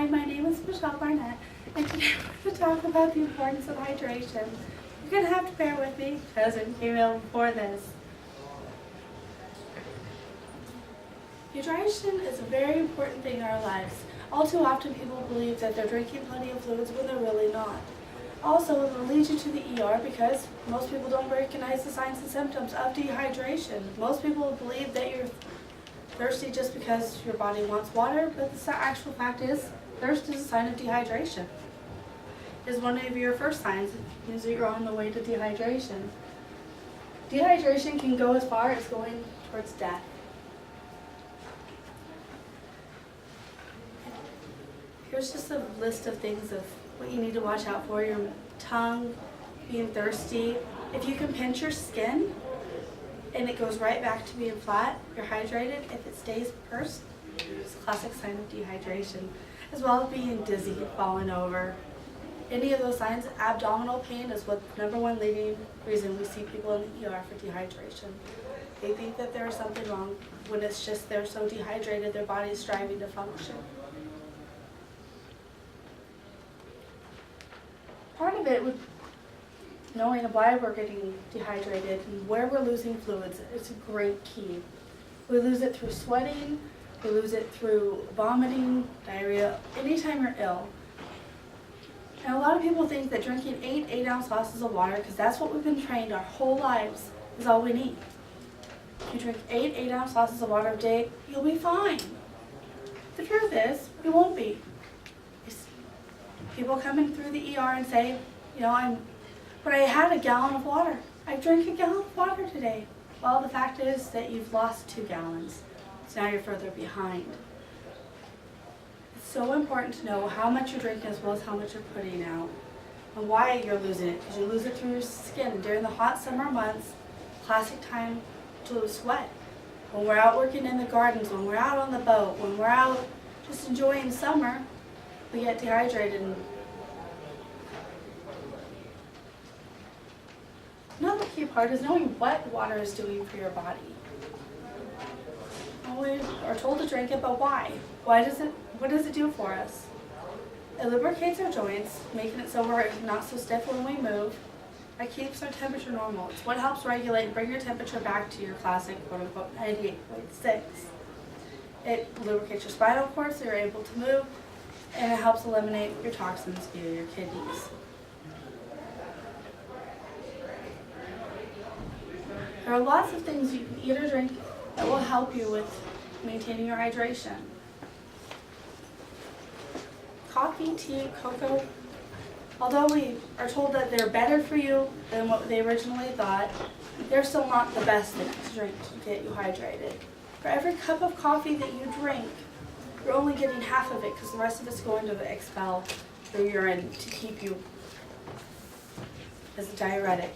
Hi, my name is Michelle Barnett, and today we're going to talk about the importance of hydration. You're going to have to bear with me because it came out before this. Hydration is a very important thing in our lives. All too often people believe that they're drinking plenty of fluids when they're really not. Also, it will lead you to the ER because most people don't recognize the signs and symptoms of dehydration. Most people believe that you're thirsty just because your body wants water, but the actual fact is thirst is a sign of dehydration. It's one of your first signs. It means that you're on the way to dehydration. Dehydration can go as far as going towards death. Here's just a list of things of what you need to watch out for. Your tongue, being thirsty. If you can pinch your skin and it goes right back to being flat, you're hydrated. If it stays pursed, it's a classic sign of dehydration. As well as being dizzy, falling over. Any of those signs, abdominal pain is what number one leading reason we see people in the ER for dehydration. They think that there's something wrong when it's just they're so dehydrated their body is striving to function. Part of it would knowing why we're getting dehydrated and where we're losing fluids is a great key. We lose it through sweating, we lose it through vomiting, diarrhea, anytime you're ill. And a lot of people think that drinking 8 8-ounce glasses of water, because that's what we've been trained our whole lives, is all we need. If you drink 8 8-ounce glasses of water a day, you'll be fine. The truth is, you won't be. People come in through the ER and say, but I had a gallon of water. I drank a gallon of water today. Well, the fact is that you've lost 2 gallons, so now you're further behind. It's so important to know how much you're drinking as well as how much you're putting out and why you're losing it, because you lose it through your skin. During the hot summer months, classic time to sweat. When we're out working in the gardens, when we're out on the boat, when we're out just enjoying summer, we get dehydrated. Another key part is knowing what water is doing for your body. We are told to drink it, but why? What does it do for us? It lubricates our joints, making it so we're not so stiff when we move. It keeps our temperature normal. It's what helps regulate and bring your temperature back to your classic quote-unquote 98.6. It lubricates your spinal cord so you're able to move, and it helps eliminate your toxins via your kidneys. There are lots of things you can eat or drink that will help you with maintaining your hydration. Coffee, tea, cocoa, although we are told that they're better for you than what they originally thought, they're still not the best thing to drink to get you hydrated. For every cup of coffee that you drink, you're only getting half of it because the rest of it's going to expel through urine to keep you as a diuretic.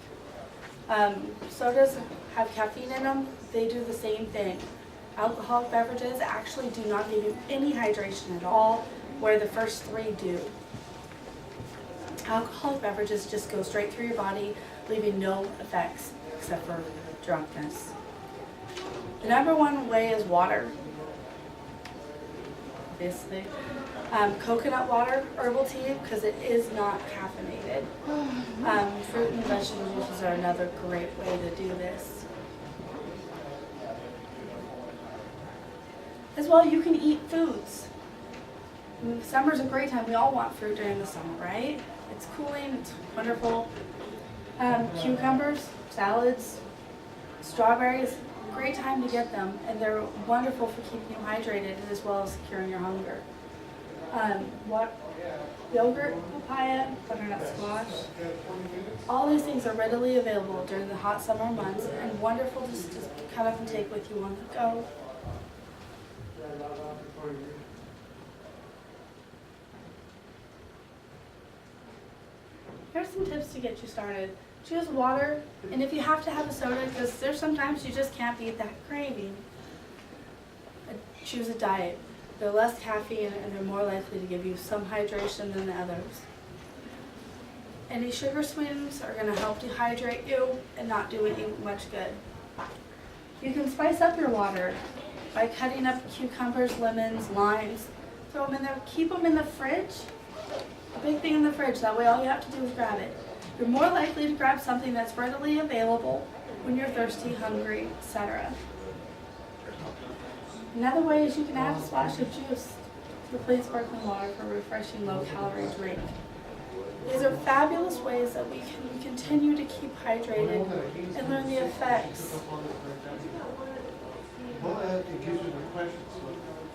Sodas have caffeine in them. They do the same thing. Alcoholic beverages actually do not give you any hydration at all, where the first 3 do. Alcoholic beverages just go straight through your body, leaving no effects except for drunkenness. The number one way is water. Obviously. Coconut water, herbal tea, because it is not caffeinated. Fruit and vegetable juices are another great way to do this. As well, you can eat foods. Summer's a great time. We all want fruit during the summer, right? It's cooling, it's wonderful. Cucumbers, salads, strawberries, great time to get them, and they're wonderful for keeping you hydrated as well as curing your hunger. Yogurt, papaya, butternut squash, all these things are readily available during the hot summer months and wonderful just to cut up and take with you on the go. Here's some tips to get you started. Choose water, and if you have to have a soda, because there's sometimes you just can't beat that craving, choose a diet. They're less caffeine and they're more likely to give you some hydration than the others. Any sugar sweeteners are going to help dehydrate you and not do any much good. You can spice up your water by cutting up cucumbers, lemons, limes, throw them in there, keep them in the fridge. A big thing in the fridge, that way all you have to do is grab it. You're more likely to grab something that's readily available when you're thirsty, hungry, etc. Another way is you can add a splash of juice to replace sparkling water for a refreshing low-calorie drink. These are fabulous ways that we can continue to keep hydrated and learn the effects.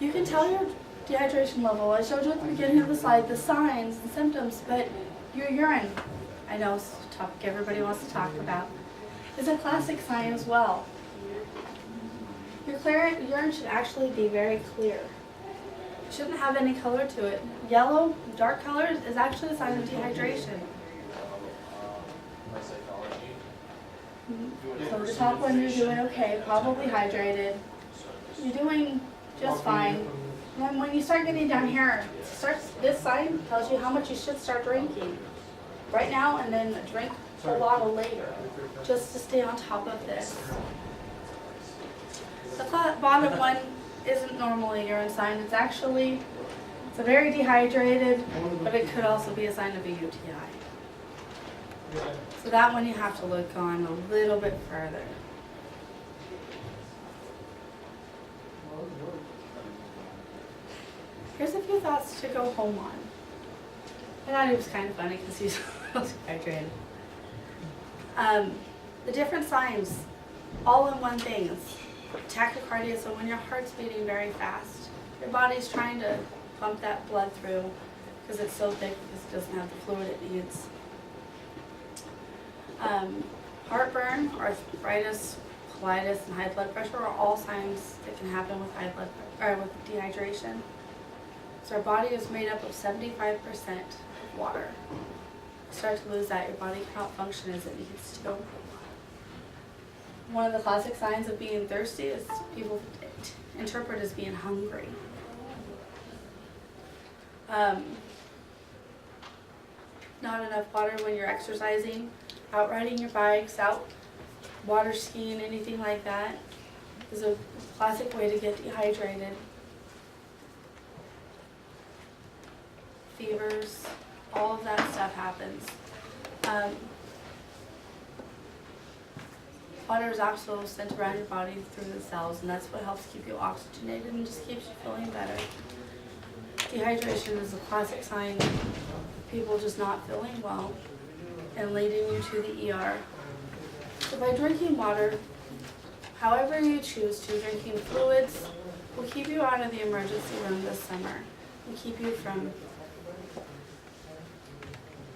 You can tell your dehydration level. I showed you at the beginning of the slide the signs and symptoms, but your urine, I know it's a topic everybody wants to talk about, is a classic sign as well. Your urine should actually be very clear. It shouldn't have any color to it. Yellow, dark colors is actually a sign of dehydration. So the top one, you're doing okay, probably hydrated. You're doing just fine. And then when you start getting down here, this sign tells you how much you should start drinking. Right now, and then drink a bottle later, just to stay on top of this. The bottom one isn't normally a urine sign. It's a very dehydrated, but it could also be a sign of a UTI. So that one you have to look on a little bit further. Here's a few thoughts to go home on. I thought it was kind of funny because he's dehydrated. The different signs, all in one thing. It's tachycardia, so when your heart's beating very fast, your body's trying to pump that blood through because it's so thick because it doesn't have the fluid it needs. Heartburn, arthritis, colitis, and high blood pressure are all signs that can happen with with dehydration. So our body is made up of 75% of water. You start to lose that, your body cannot function as it needs to. One of the classic signs of being thirsty is people interpret as being hungry. Not enough water when you're exercising, out riding your bikes, out water skiing, anything like that is a classic way to get dehydrated. Fevers, all of that stuff happens. Water is also sent around your body through the cells, and that's what helps keep you oxygenated and just keeps you feeling better. Dehydration is a classic sign of people just not feeling well and leading you to the ER. So by drinking water, however you choose to, drinking fluids will keep you out of the emergency room this summer and keep you from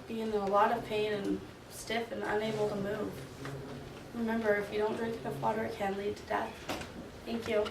being in a lot of pain and stiff and unable to move. Remember, if you don't drink enough water, it can lead to death. Thank you.